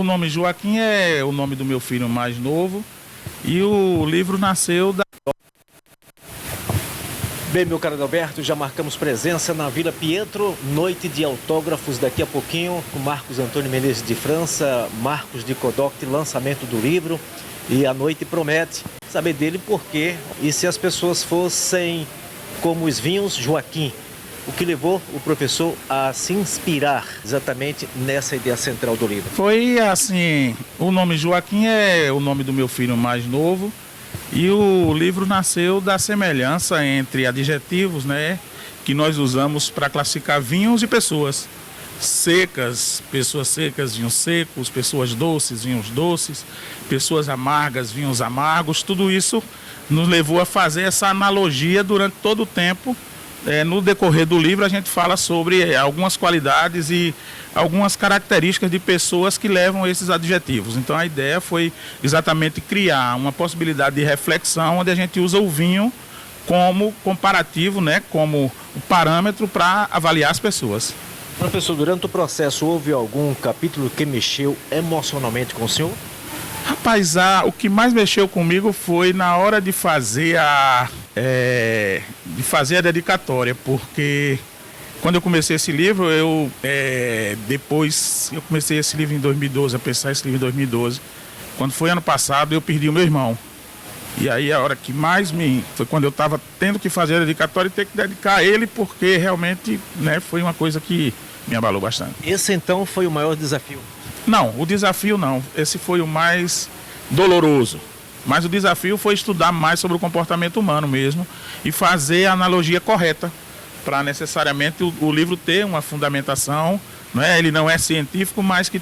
O nome Joaquim é o nome do meu filho mais novo e o livro nasceu da... Bem, meu caro Adalberto, já marcamos presença na Vila Pietro, noite de autógrafos daqui a pouquinho, com Marcos Antônio Menezes de França, Marcos de Codoct, lançamento do livro. E a noite promete saber dele por quê e se as pessoas fossem como os vinhos Joaquim. O que levou o professor a se inspirar exatamente nessa ideia central do livro? Foi assim, o nome Joaquim é o nome do meu filho mais novo e o livro nasceu da semelhança entre adjetivos, né, que nós usamos para classificar vinhos e pessoas. Pessoas secas, vinhos secos, pessoas doces, vinhos doces, pessoas amargas, vinhos amargos, tudo isso nos levou a fazer essa analogia durante todo o tempo. No decorrer do livro a gente fala sobre algumas qualidades e algumas características de pessoas que levam esses adjetivos. Então a ideia foi exatamente criar uma possibilidade de reflexão onde a gente usa o vinho como comparativo, né, como parâmetro para avaliar as pessoas. Professor, durante o processo houve algum capítulo que mexeu emocionalmente com o senhor? Rapaz, o que mais mexeu comigo foi na hora de fazer a dedicatória, porque quando eu comecei esse livro, depois eu comecei esse livro em 2012, a pensar esse livro em 2012. Quando foi ano passado, eu perdi o meu irmão. E aí a hora que mais foi quando eu estava tendo que fazer a dedicatória e ter que dedicar a ele, porque realmente, né, foi uma coisa que me abalou bastante. Esse então foi o maior desafio? Não, o desafio não. Esse foi o mais doloroso. Mas o desafio foi estudar mais sobre o comportamento humano mesmo e fazer a analogia correta para necessariamente o livro ter uma fundamentação, não é? Ele não é científico, mas que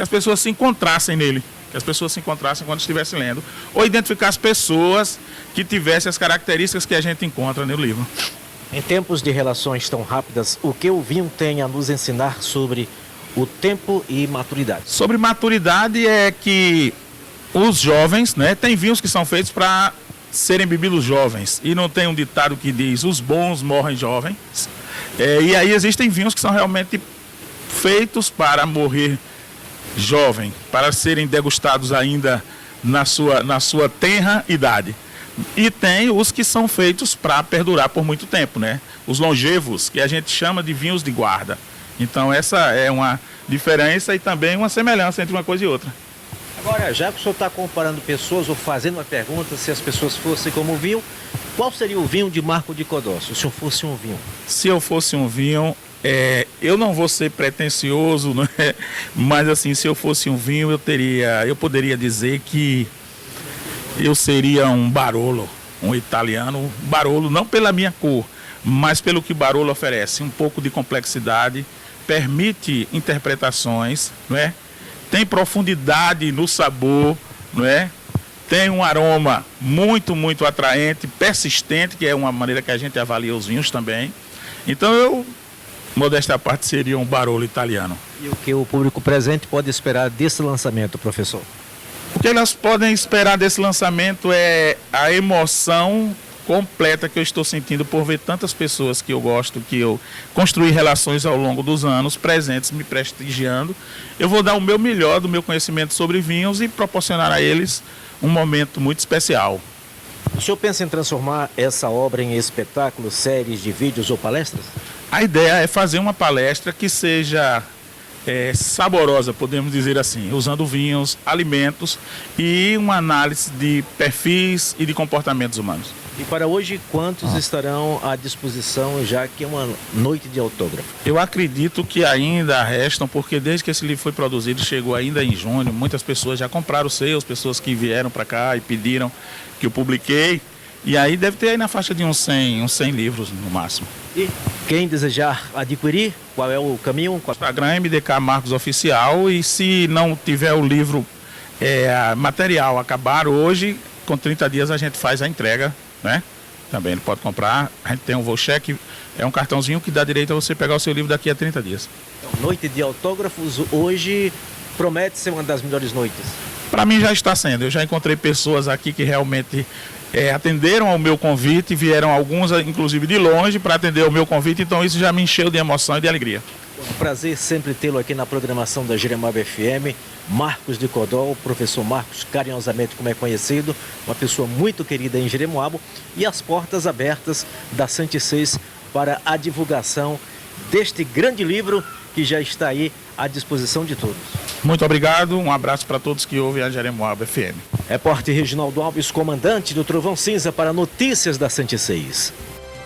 as pessoas se encontrassem nele, que as pessoas se encontrassem quando estivessem lendo, ou identificar as pessoas que tivessem as características que a gente encontra no livro. Em tempos de relações tão rápidas, o que o vinho tem a nos ensinar sobre o tempo e maturidade? Sobre maturidade é que os jovens, né, tem vinhos que são feitos para serem bebidos jovens. E não tem um ditado que diz, os bons morrem jovens. E aí existem vinhos que são realmente feitos para morrer jovem, para serem degustados ainda na sua tenra idade. E tem os que são feitos para perdurar por muito tempo, né? Os longevos, que a gente chama de vinhos de guarda. Então essa é uma diferença e também uma semelhança entre uma coisa e outra. Agora, já que o senhor está comparando pessoas ou fazendo uma pergunta, se as pessoas fossem como o vinho, qual seria o vinho de Marco de Codoct, se o senhor fosse um vinho? Se eu fosse um vinho, eu não vou ser pretensioso, né? Mas assim, se eu fosse um vinho, eu poderia dizer que eu seria um Barolo, um italiano. Barolo não pela minha cor, mas pelo que Barolo oferece, um pouco de complexidade, permite interpretações, não é? Tem profundidade no sabor, não é? Tem um aroma muito, muito atraente, persistente, que é uma maneira que a gente avalia os vinhos também. Então eu, modéstia à parte, seria um Barolo italiano. E o que o público presente pode esperar desse lançamento, professor? O que elas podem esperar desse lançamento é a emoção completa que eu estou sentindo por ver tantas pessoas que eu gosto, que eu construí relações ao longo dos anos, presentes, me prestigiando. Eu vou dar o meu melhor do meu conhecimento sobre vinhos e proporcionar a eles um momento muito especial. O senhor pensa em transformar essa obra em espetáculo, séries de vídeos ou palestras? A ideia é fazer uma palestra que seja saborosa, podemos dizer assim, usando vinhos, alimentos e uma análise de perfis e de comportamentos humanos. E para hoje, quantos estarão à disposição, já que é uma noite de autógrafo? Eu acredito que ainda restam, porque desde que esse livro foi produzido, chegou ainda em junho, muitas pessoas já compraram os seus, pessoas que vieram para cá e pediram que eu publiquei. E aí deve ter aí na faixa de uns 100 livros no máximo. E quem desejar adquirir, qual é o caminho? O Instagram é MDK Marcos Oficial, e se não tiver o livro material acabar hoje, com 30 dias a gente faz a entrega, né? Também ele pode comprar. A gente tem um voucher, é um cartãozinho que dá direito a você pegar o seu livro daqui a 30 dias. Então, noite de autógrafos hoje promete ser uma das melhores noites? Para mim já está sendo. Eu já encontrei pessoas aqui que realmente atenderam ao meu convite, vieram alguns inclusive de longe para atender ao meu convite, então isso já me encheu de emoção e de alegria. Prazer sempre tê-lo aqui na programação da Jeremoabo FM. Marcos de Codó, o professor Marcos, carinhosamente como é conhecido, uma pessoa muito querida em Jeremoabo, e as portas abertas da Sante Seis para a divulgação deste grande livro que já está aí à disposição de todos. Muito obrigado, um abraço para todos que ouvem a Jeremoabo FM. Repórter Reginaldo Alves, comandante do Trovão Cinza, para Notícias da Sante Seis.